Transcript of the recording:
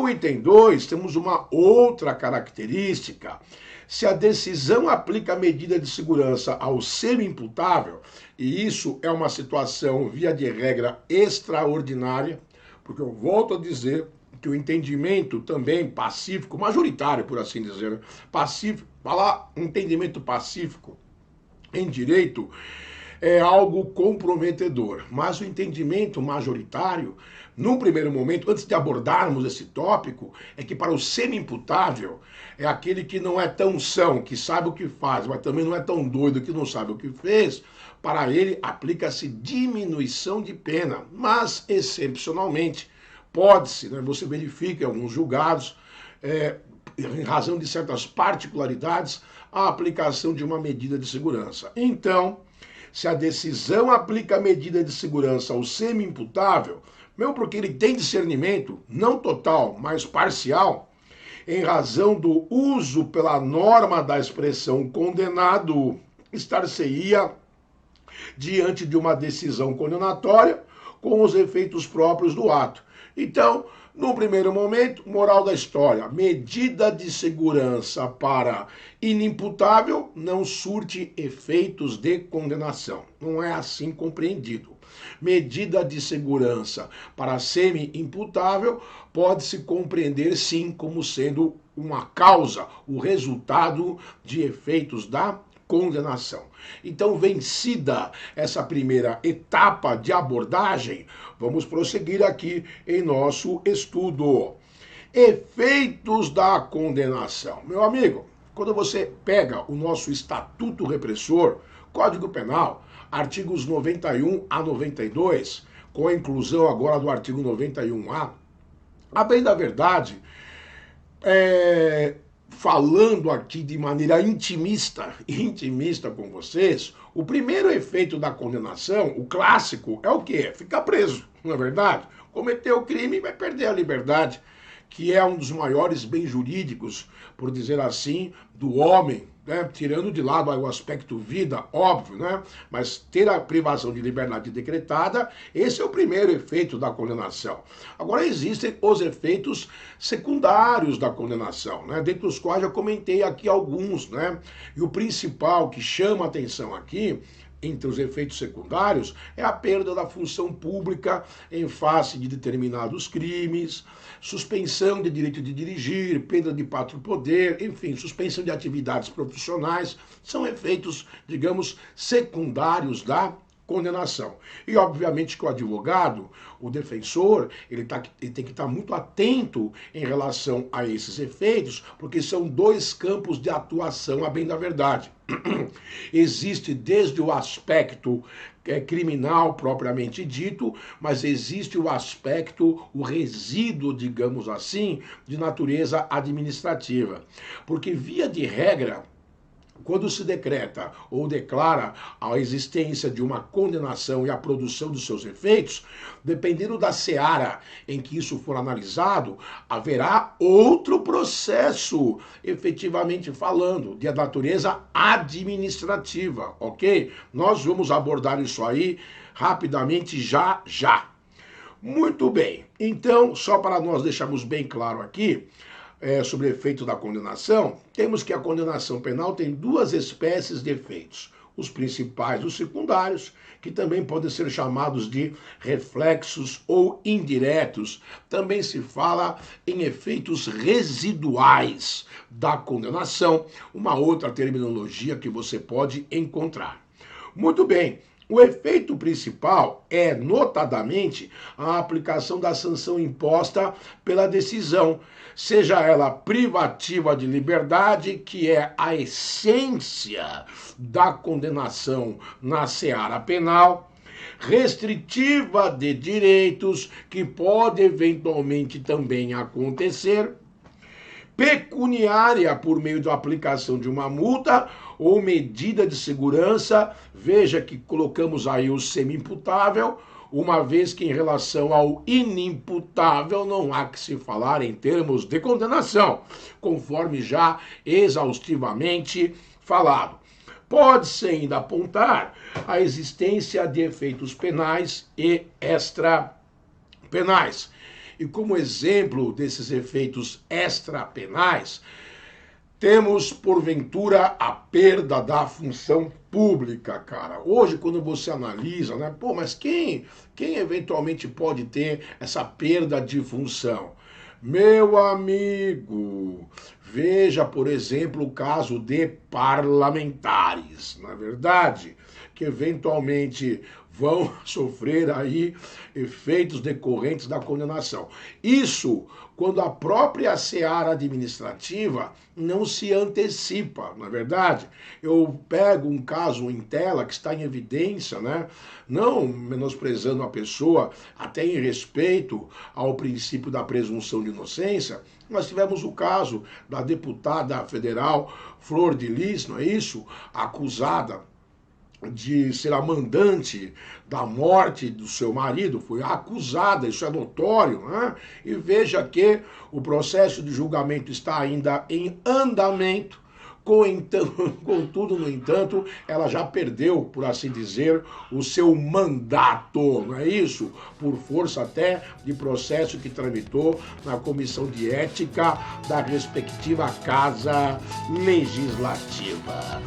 No item 2, temos uma outra característica. Se a decisão aplica a medida de segurança ao semi-imputável, e isso é uma situação, via de regra, extraordinária, porque eu volto a dizer que o entendimento também pacífico, majoritário, por assim dizer, pacífico, falar entendimento pacífico em direito é algo comprometedor, mas o entendimento majoritário, num primeiro momento, antes de abordarmos esse tópico, é que para o semi-imputável é aquele que não é tão são, que sabe o que faz, mas também não é tão doido que não sabe o que fez. Para ele aplica-se diminuição de pena, mas excepcionalmente pode-se, né, você verifica em alguns julgados, em razão de certas particularidades, a aplicação de uma medida de segurança. Então, se a decisão aplica a medida de segurança ao semi-imputável, mesmo porque ele tem discernimento, não total, mas parcial, em razão do uso pela norma da expressão condenado, estar-se-ia diante de uma decisão condenatória com os efeitos próprios do ato. Então, no primeiro momento, moral da história, medida de segurança para inimputável não surte efeitos de condenação. Não é assim compreendido. Medida de segurança para semi-imputável pode-se compreender sim como sendo uma causa, o resultado de efeitos da condenação. Então, vencida essa primeira etapa de abordagem, vamos prosseguir aqui em nosso estudo. Efeitos da condenação. Meu amigo, quando você pega o nosso Estatuto Repressor, Código Penal, artigos 91 a 92, com a inclusão agora do artigo 91A, a bem da verdade, falando aqui de maneira intimista com vocês, o primeiro efeito da condenação, o clássico, é o quê? Ficar preso, não é verdade? Cometeu o crime e vai perder a liberdade, que é um dos maiores bens jurídicos, por dizer assim, do homem, né? Tirando de lado o aspecto vida, óbvio, né? Mas ter a privação de liberdade decretada, esse é o primeiro efeito da condenação. Agora existem os efeitos secundários da condenação, né? Dentre os quais eu comentei aqui alguns, né? E o principal que chama a atenção aqui, entre os efeitos secundários, é a perda da função pública em face de determinados crimes, suspensão de direito de dirigir, perda de pátrio poder, enfim, suspensão de atividades profissionais, são efeitos, digamos, secundários da condenação. E, obviamente, que o advogado, o defensor, ele tem que estar muito atento em relação a esses efeitos, porque são dois campos de atuação, a bem da verdade. Existe desde o aspecto criminal propriamente dito, mas existe o aspecto, o resíduo, digamos assim, de natureza administrativa. Porque, via de regra, quando se decreta ou declara a existência de uma condenação e a produção dos seus efeitos, dependendo da seara em que isso for analisado, haverá outro processo, efetivamente falando, de natureza administrativa, ok? Nós vamos abordar isso aí rapidamente já. Muito bem, então, só para nós deixarmos bem claro aqui, sobre efeito da condenação, temos que a condenação penal tem duas espécies de efeitos. Os principais, os secundários, que também podem ser chamados de reflexos ou indiretos. Também se fala em efeitos residuais da condenação, uma outra terminologia que você pode encontrar. Muito bem. O efeito principal é, notadamente, a aplicação da sanção imposta pela decisão, seja ela privativa de liberdade, que é a essência da condenação na seara penal, restritiva de direitos, que pode eventualmente também acontecer, pecuniária por meio da aplicação de uma multa ou medida de segurança, veja que colocamos aí o semi-imputável, uma vez que em relação ao inimputável não há que se falar em termos de condenação, conforme já exaustivamente falado. Pode-se ainda apontar a existência de efeitos penais e extrapenais. E como exemplo desses efeitos extrapenais, temos, porventura, a perda da função pública, cara. Hoje, quando você analisa, né? Pô, mas quem eventualmente pode ter essa perda de função? Meu amigo, veja, por exemplo, o caso de parlamentares, na verdade, que eventualmente vão sofrer aí efeitos decorrentes da condenação. Isso quando a própria seara administrativa não se antecipa, não é verdade? Eu pego um caso em tela que está em evidência, né? Não menosprezando a pessoa, até em respeito ao princípio da presunção de inocência, nós tivemos o caso da deputada federal Flor de Lis, não é isso? Acusada de ser a mandante da morte do seu marido, foi acusada, isso é notório, né? E veja que o processo de julgamento está ainda em andamento, contudo, no entanto, ela já perdeu, por assim dizer, o seu mandato, não é isso? Por força até de processo que tramitou na Comissão de Ética da respectiva Casa Legislativa.